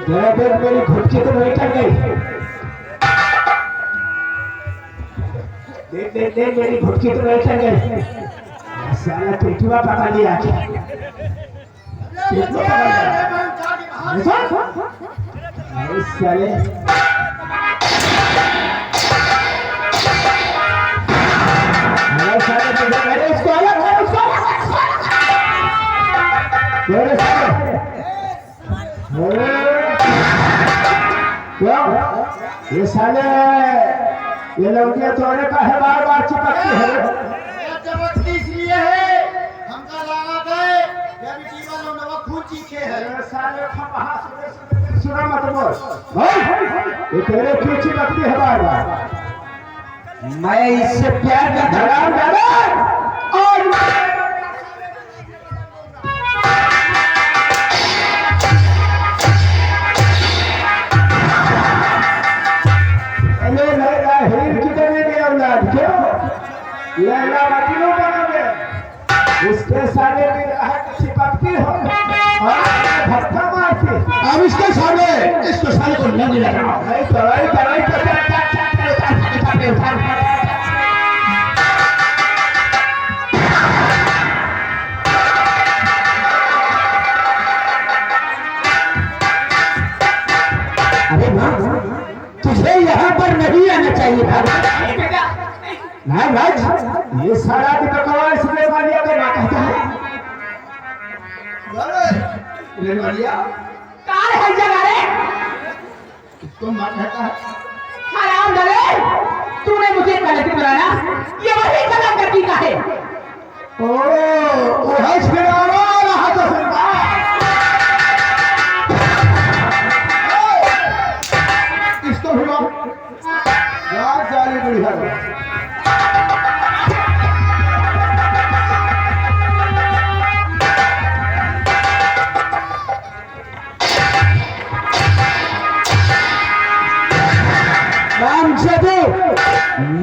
जरा देख मेरी घुटकी तो नहीं टल गई। देख देख देख मेरी घुटकी तो नहीं टल गई। साला पेटुआ पकड़ लिया क्या? पेटुआ पकड़ लिया। अरे साले अरे साले अरे इसको अलग कर उसको। अरे साले क्यों ये साले ये लौटिया तोड़ने का है बार बार चिपकती है। चमकती इसलिए है हमका लागत है जब जीवन में नवा खून चीखे है। ये साले खपहा सुना मत बोल ये तेरे क्यों चिपकती है बार बार? मैं इससे प्यार का धड़ाम डाला और लैला मजनू बनोगे उसके साले में चिपकती हो और धक्का मारती। अब इसके साले को नहीं लगाओ। नहीं तो अरे माँ तुझे यहाँ पर नहीं आना चाहिए था। नहीं भाई ये सारा दिन कौन इसमें मारिया को ना कहता है? ले मारिया कार है जगह रे इसको मार कहता है। हराम डरे तूने मुझे गलती बुलाया ये वही गलत करती का है। ओ हज फिरावा रहा तो सरकार इसको भी मार यार साली बुढ़ी है।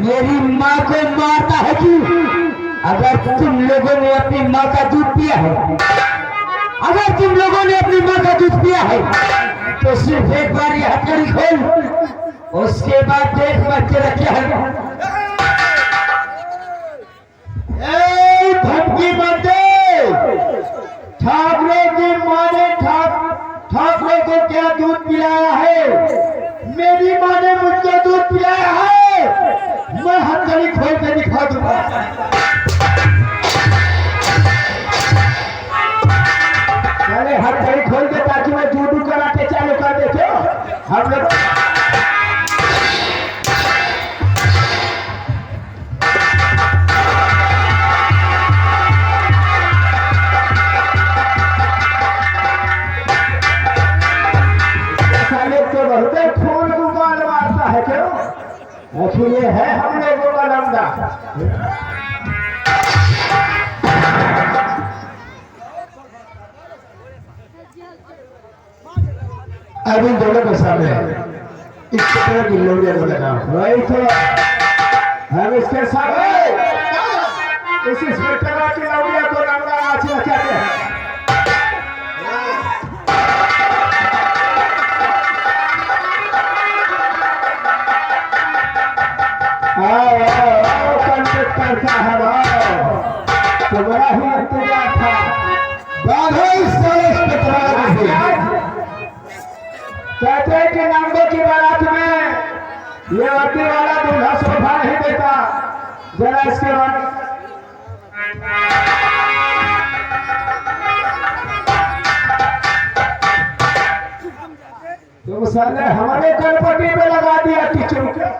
मेरी माँ को मारता है कि अगर तुम लोगों ने अपनी माँ का दूध पिया है, अगर तुम लोगों ने अपनी माँ का दूध पिया है तो सिर्फ एक बार ये हथकड़ी खोल उसके बाद देख बच्चे रखे हैं। धमकी बंदे ठाकरे की माँ ने ठाकरे को क्या दूध पिलाया है? मेरी माँ ने मुझको दूध पिलाया है। मैं हथकड़ी खोल के दिखा दूंगा। अरे हथकड़ी खोल के ताकि मैं जूडू कराटे चालू कर देते हम लोग। तो बहुत खून गुबाल मारता है क्यों? ये है हम लोगों का लंबा। अभी दोनों के सामने इसके तरह गिल्लोड़िया को लगा वही तो हम इसके सामने इस इंस्पेक्टर की लौड़िया को लंबा नाचना चाहते हैं। कंडक्टर साहब तुम्हारा ही इंतजार था। कहते हैं कि नांगो की बारात में ये वर्दी वाला दूल्हा शोभा नहीं देता। जरा इसके बाद तुम साले हमारे गणपति में लगा दिया टीचर के।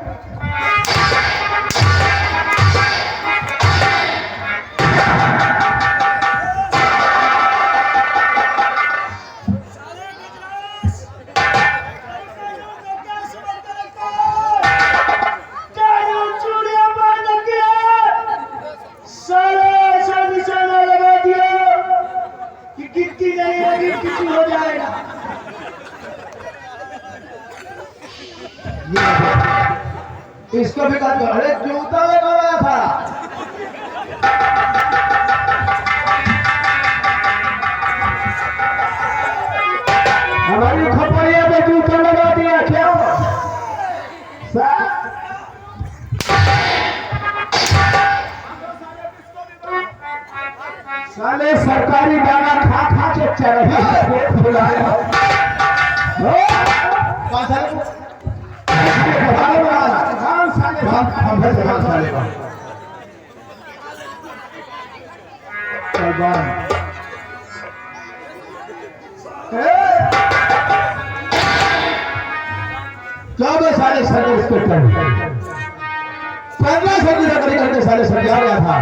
इसको भी कर दो। अरे जूता लगाया था। हमारी खोपड़िया में सरकारी दाना खा खा के चरही पेट फुलाया कौन सा चौदह साले सर्वे इंस्पेक्टर 1500 की नौकरी करके साले समझा रहा था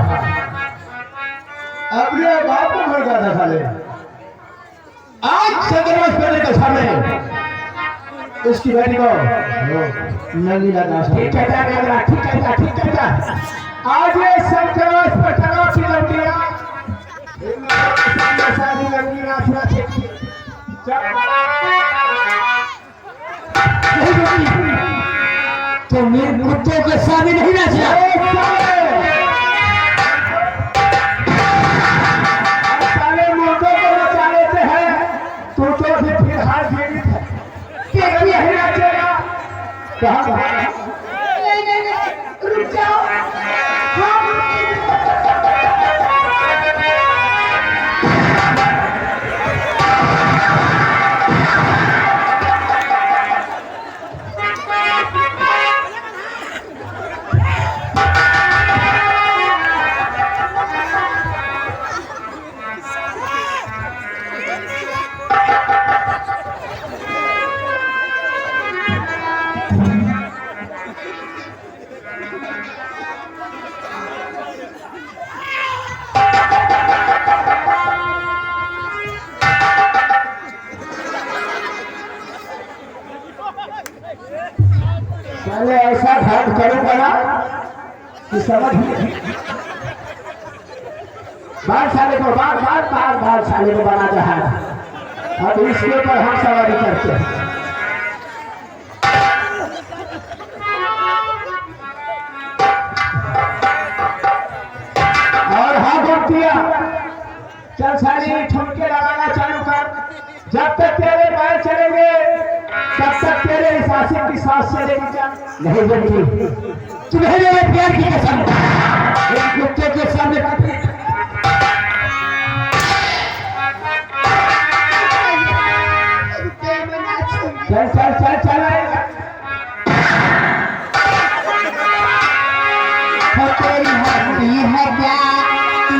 अपने बाप को भर गया था साले आज सर्वे इंस्पेक्टर के सामने इसकी बेटी को नंगी लगा ठीक है ठीक है आज ये सर्वे इंस्पेक्टर की लड़कियां सारी लड़कियां तो मेरे कुत्तों के सामने नहीं नाचना। साले मुर्दों को नचा लेते हैं तो फिर हाथ फेरी है नाचेगा कहाँ रुक जाओ पहले ऐसा घाट करूंगा ना कि समझ बार साले को बार साले को बना जहाज अब इसके ऊपर हम सवारी करते हैं और हाँ भक्तिया चल सारी ठुमके लगाना चालू कर जब तक तेरे पैर चलेंगे तब तक तेरे इस आशिक की सांस चलेगी क्या नहीं बनती तुम्हें मेरे प्यार की कसम एक कुत्ते के सामने चल तेरी हस्ती है क्या तू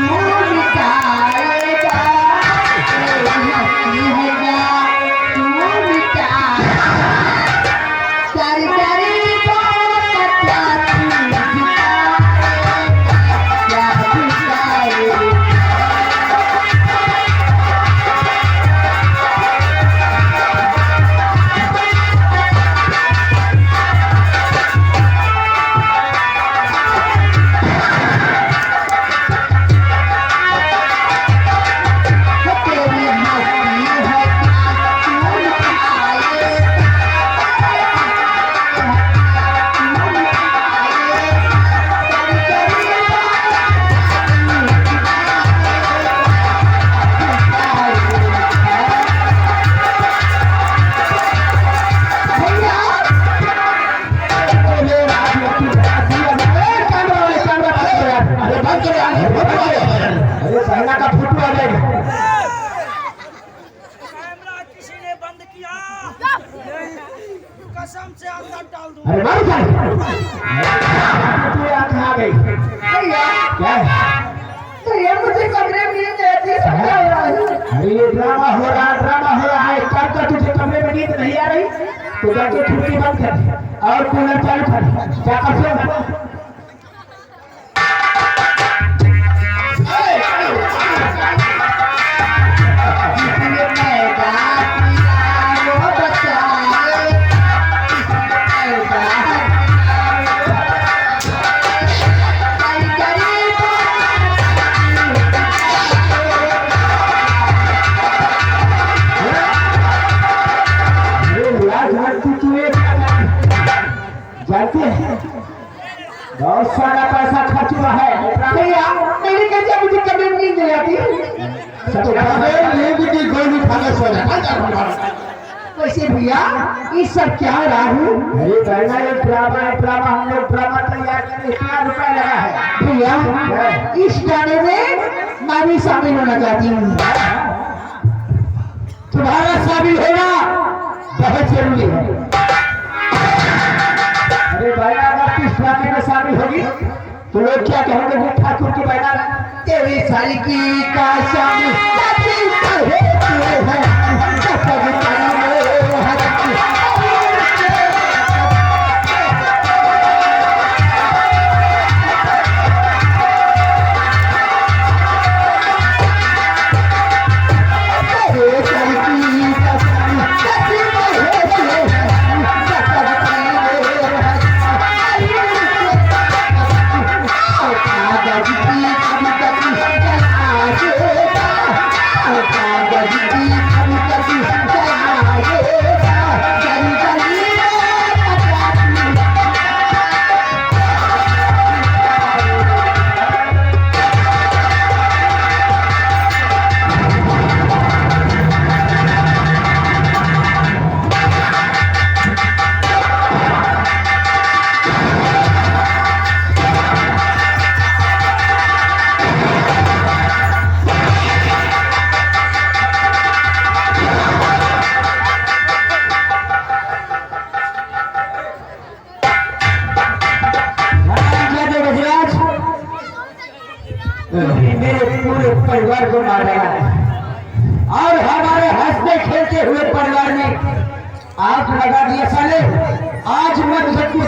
मिटाएगा तेरी हस्ती है क्या तू मिटाएगा सारी सारी बात क्या तू मिटाएगा क्या मिटाएगा पहला का फोटो आ जाएगा कैमरा किसी ने बंद किया कसम से अंदर डाल दूं अरे मारो क्या आ गई क्या तो ये मुझे कमरे में नींद आती है अरे ये ड्रामा हो रहा है कब तक तुझे कमरे में नींद नहीं आ रही तो जाके खिड़की बंद कर और कूलर चालू कर क्या करते हो जानते हैं बहुत सारा पैसा खर्च हुआ है भैया मेरी कैसे मुझे कभी नींद नहीं आती नींद की गोली खाने सो वैसे भैया ये सब क्या राहु अरे बहना ये ड्रामा हम लोग ड्रामा तैयार करने इतना रुपया लगा है भैया भैया इस गाने में मैं भी शामिल होना चाहती हूँ। तुम्हारा शामिल होना बहुत जरूरी है। अरे भाई अगर तू इस गाने में शामिल होगी तो लोग क्या कहेंगे वो ठाकुर की बहना तेरी साली की का शामिल मेरे पूरे परिवार को मार रहा है और हमारे हंसते खेलते हुए परिवार में आग लगा दिया साले। आज मत सकती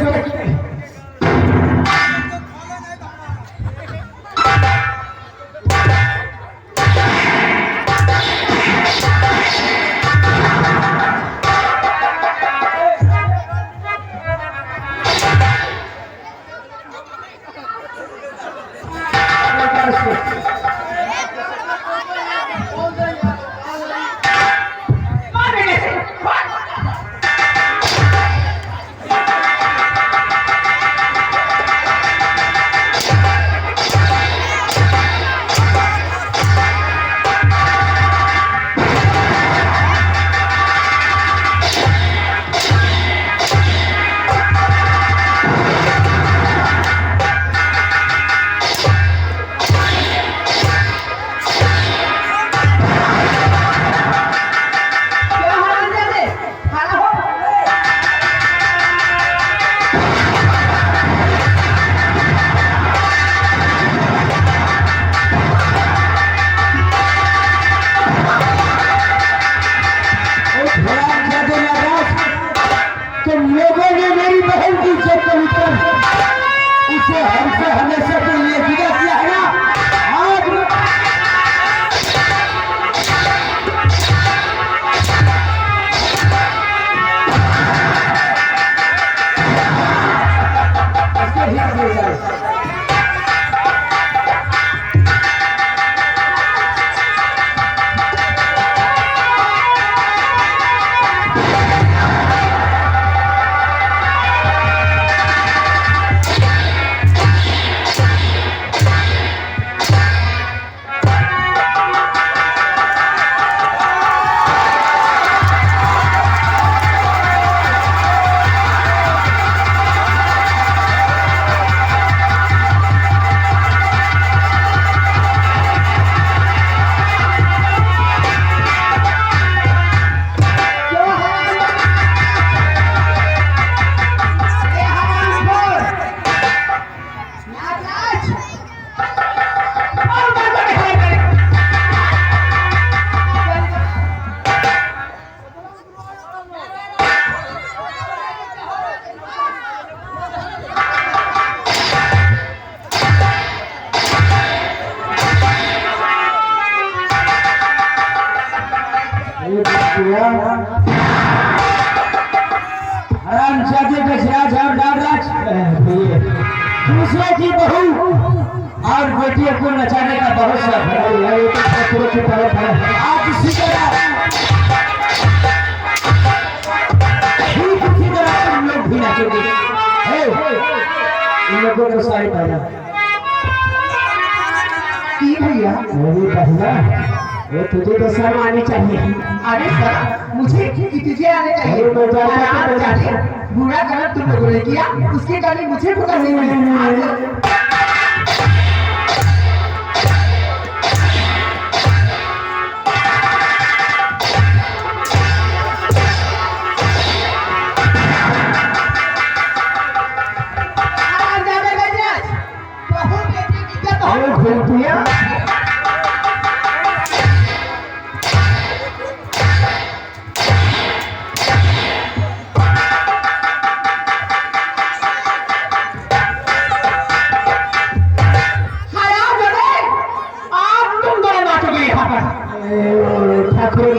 लोगों ने मेरी बहन की इज्जत को लेकर उसे हमसे हमेशा के लिए विदा किया है ना। आज हरामजादे गजराज और नागराज दूसरे की बहू और बेटियों को नचाने का बहुत शौक है। की तरफ है आप इसी तरह तुम लोग भी नाचोगे। इन लोगों को सारी पहना भैया मेरी पहना ये तुझे तो शर्म आनी चाहिए। अरे सर मुझे कि तुझे आने चाहिए। बुरा गलत तुम लोगों ने किया उसके कारण मुझे पकड़ नहीं मिली। अरे घुमतिया ठाकुर